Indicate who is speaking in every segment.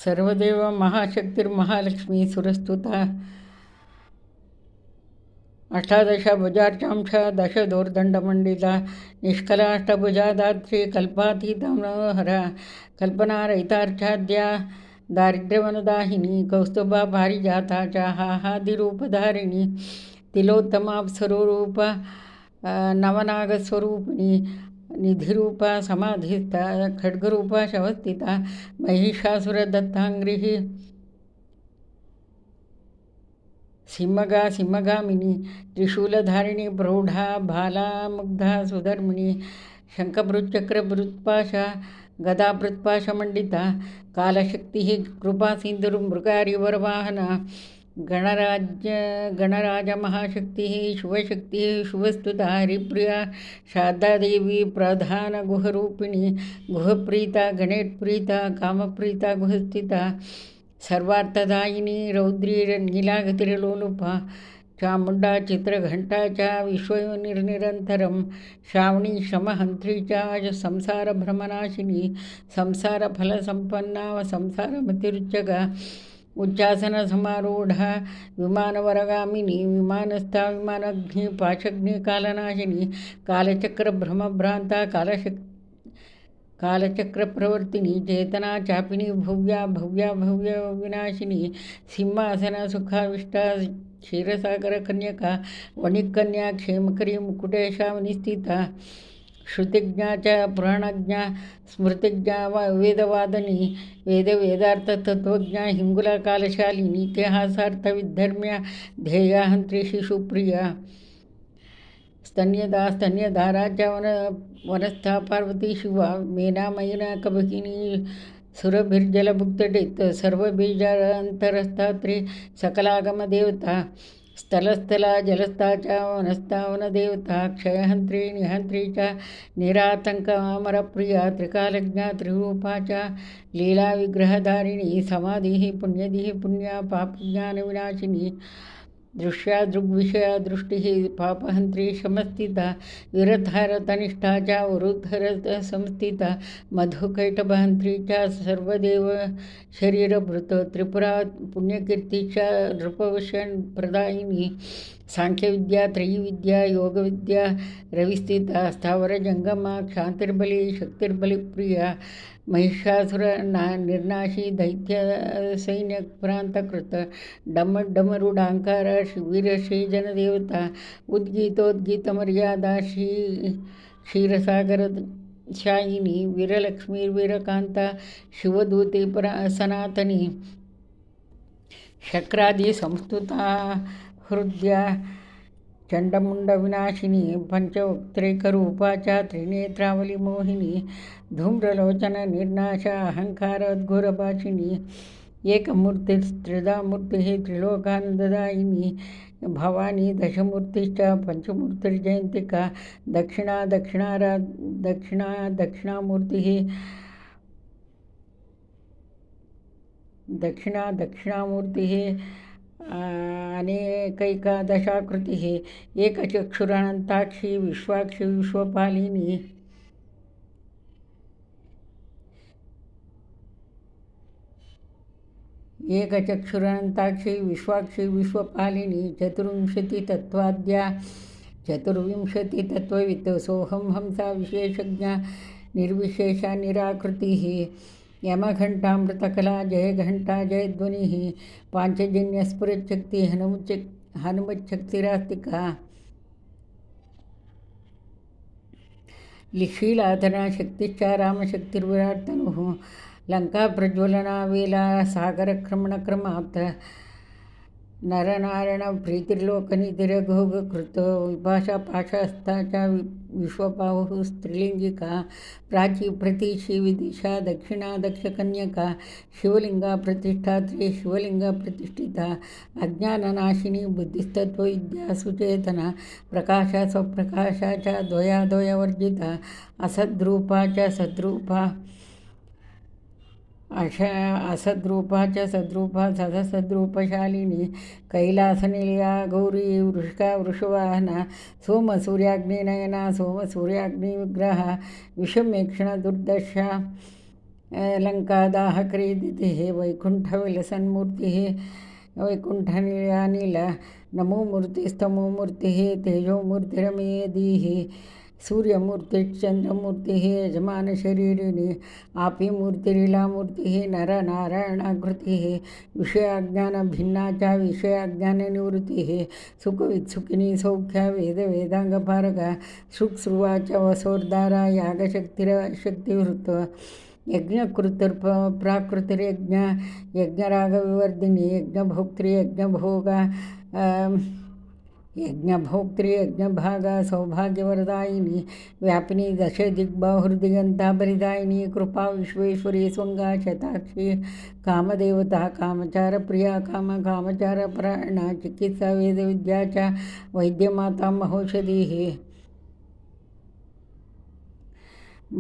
Speaker 1: सर्वदेव महाशक्तिर्महालक्ष्मी सुरस्तुता अष्टादशभुजार्चांश दशदोर्दण्डमण्डिता निष्कलाष्टभुजा दात्री कल्पातीतमनोहरा कल्पनारहितार्चाद्या दारिद्र्यवनदाहिनी कौस्तुभा पारिजाता च हाहादिरूपधारिणी तिलोत्तमाप्सरूप नवनागस्वरूपिणी निधिरूपा समाधिस्था खड्गरूपा शवस्थिता महिषासुरदत्ताङ्घ्रिः सिंहगामिनी त्रिशूलधारिणी प्रौढा बाला मुग्धा सुधर्मिणी शङ्खभृच्चक्रभृत्पाशा गदाभृत्पाशमण्डिता कालशक्तिः कृपासिन्धुर्मृगारिवरवाहना गणराजमहाशक्तिः शुभशक्तिः शुभस्तुता हरिप्रिया शारदादेवी प्रधानगुहरूपिणी गुहप्रीता गणेशप्रीता कामप्रीता गुहस्थिता सर्वार्थदायिनी रौद्री नीलागतिर्लोलुपा चामुण्डा चित्रघण्टा च विश्वनिरनिरन्तरं श्रावणी श्रमहन्त्री च संसारभ्रमनाशिनी संसारफलसम्पन्ना संसारमतिरुच्चगा उच्चासनसमारूढा विमानवरगामिनी विमानस्था विमानग्नि पाशग्निकालनाशिनी कालचक्रभ्रमभ्रान्ता कालचक्रप्रवर्तिनी चेतना चापिनी भव्या विनाशिनी सिंहासना सुखाविष्टा क्षीरसागरकन्यका वणिकन्या क्षेमकरी मुकुटेशावनिस्थिता श्रुतिज्ञा च पुराणज्ञा स्मृतिज्ञा वेदवादिनी वेदार्थतत्त्वज्ञा हिङ्गुलकालशालिनी इतिहासार्थविद्धर्म्या ध्येयाहन्त्री शिशुप्रिया स्तन्यधारा च वनस्था पार्वती शिवा मेनामयिना कबकिनी सुरभिर्जलभुक्तडित् सर्वबीजान्तरस्था सकलागमदेवता स्थलस्थला जलस्था च वनस्था वनदेवता क्षयहन्त्री निहन्त्री च निरातङ्कमरप्रिया त्रिकालज्ञा त्रिरूपा च लीलाविग्रहधारिणी समाधिः पुण्यदिः पुण्या पापज्ञानविनाशिनी दृश्या दृग्विषया दृष्टिः पापहन्त्री शमस्थिता विरथारतनिष्ठा च वरुधरसंस्थिता मधुकैटभहन्त्री च सर्वदेव शरीरभृत त्रिपुरा पुण्यकीर्ति च नृपवशप्रदायिनी सांख्यविद्या त्रयीविद्या योगविद्या रविस्थिता स्थावरजङ्गमा क्षान्तिर्बली शक्तिर्बलिप्रिया महिषासुर निर्नाशी दैत्यसैन्यप्रान्तकृत डमरूढाङ्कार वीरश्रीजनदेवता उद्गीतोद्गीतमर्यादा क्षीरसागरशायिनी वीरलक्ष्मीर्वीरकान्ता शिवदूती सनातनी शक्रादि संस्तुता हृद्या चण्डमुण्डविनाशिनी पञ्चवक्त्रैकरूपा च त्रिनेत्रावलिमोहिनी धूम्रलोचननिर्नाशा अहङ्कारोद्घोरभाषिणी एकमूर्तिस्त्रिधा मूर्तिः त्रिलोकानन्ददायिनी भवानी दशमूर्तिश्च पञ्चमूर्तिर्जयन्तिका दक्षिणामूर्तिः अनेकैकादशाकृतिः एकचक्षुरानन्ताक्षी विश्वाक्षी विश्वपालिनी विश्वाक्षी विश्वपालिनी चतुर्विंशतितत्त्वाद्या चतुर्विंशतितत्त्ववित् सोऽहं हंसा विशेषज्ञा निर्विशेषा निराकृतिः यमघण्टामृतकला जयघण्टा जयध्वनिः पाञ्चजन्यस्फुरच्छक्ति हनुमच्छक्तिरास्तिका शीलाधना शक्तिश्च रामशक्तिर्विराट्तनुः लङ्काप्रज्वलना वेला सागरक्रमणक्रमात् नरनारायणप्रीतिर्लोकनिधिरघोघकृत विभाषा पाशास्था च विश्वबाहुः स्त्रीलिङ्गिका प्राची प्रतीशी विदिशा दक्षिणा दक्षकन्यका शिवलिङ्गा प्रतिष्ठात्री शिवलिङ्गा प्रतिष्ठिता अज्ञाननाशिनी बुद्धिस्तत्त्वविद्या सुचेतना प्रकाशा स्वप्रकाशा च द्वयाद्वयवर्जिता असद्रूपा च सद्रूपा असद्रूपा च सद्रूपा सदसद्रूपशालिनी कैलासनिलया गौरी वृषका वृषवाहना सोमसूर्याग्निनयना सोमसूर्याग्निविग्रहा विषमेक्षणा दुर्दशा लङ्कादाहक्रीडितिः वैकुण्ठविलसन्मूर्तिः वैकुण्ठनिलयानिल नमोमूर्तिस्तमोमूर्तिः तेजोमूर्तिरमेदीः सूर्यमूर्तिश्चन्द्रमूर्तिः यजमानशरीरिणी आपिमूर्तिरीलामूर्तिः नरनारायणाकृतिः विषयाज्ञानभिन्ना च विषयाज्ञाननिवृत्तिः सुखवित्सुखिनी सौख्या वेदवेदाङ्गपारग शुक्सृवा च वसोर्धारा यागशक्तिवृत्त यज्ञकृतिर्प्राकृतिर्यज्ञ यज्ञरागविवर्धिनी यज्ञभोक्तृ यज्ञभोग यज्ञभोक्तृ यज्ञभाग सौभाग्यवरदायिनी व्यापिनी दशदिग्बाहुर्दिगन्ताभरिदायिनी कृपा विश्वेश्वरी स्वङ्गा शताक्षी कामदेवता कामचारप्रिया कामचारपरायणा चिकित्सा वेदविद्या च वैद्यमाता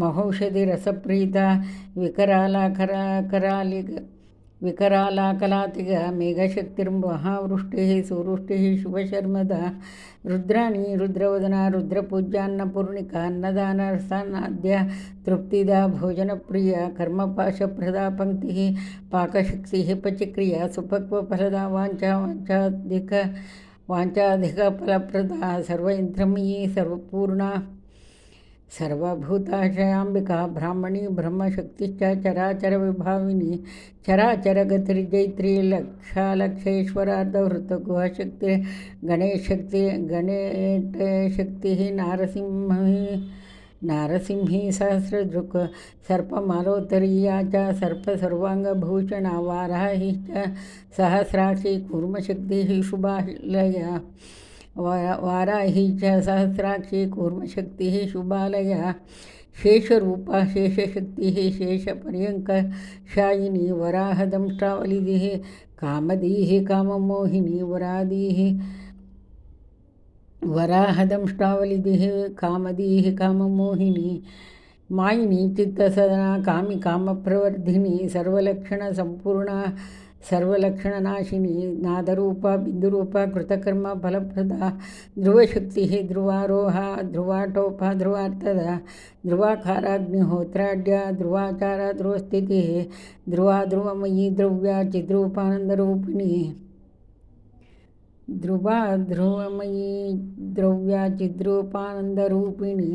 Speaker 1: महौषधिरसप्रीता विकरालाकलातिग मेघशक्तिर्महावृष्टिः सुवृष्टिः शुभशर्मदा रुद्राणी रुद्रवदना रुद्रपूज्यान्नपूर्णिका अन्नदानरसानाद्य तृप्तिदा भोजनप्रिया कर्मपाशप्रदा पङ्क्तिः पाकशक्तिः पचक्रिया सुपक्वफलदा वाञ्छाधिकफलप्रदा सर्वयन्त्रमयी सर्वपूर्णा सर्वभूताशयाम्बिका ब्राह्मणी ब्रह्मशक्तिश्च चराचरविभाविनी चराचरगतिर्जैत्री लक्षालक्षेश्वरार्धवृत्तगुहशक्तिः नारसिंही सहस्रदृक् सर्पमालोत्तरीया च सर्पसर्वाङ्गभूषणा वाराही च सहस्राक्षी कूर्मशक्तिः शुभालया वाराही च सहस्राक्षी कूर्मशक्तिः शुभालया शेषरूपा शेषशक्तिः शेषपर्यङ्कशायिनी वराहदंष्ट्रावलिदिः कामदीः काममोहिनी वराहदंष्ट्रावलिदिः कामदीः काममोहिनी मायिनी चित्तसदना कामिकामप्रवर्धिनी सर्वलक्षणसम्पूर्णा सर्वलक्षणनाशिनी नादरूपा बिन्दुरूपा कृतकर्म फलप्रदा ध्रुवशक्तिः ध्रुवारोहा ध्रुवाटोपा ध्रुवार्थदा ध्रुवाकाराग्निहोत्राढ्या ध्रुवाचारा ध्रुवस्थितिः ध्रुवमयी द्रव्या चिद्रूपानन्दरूपिणी ध्रुवमयी द्रव्या चिद्रूपानन्दरूपिणी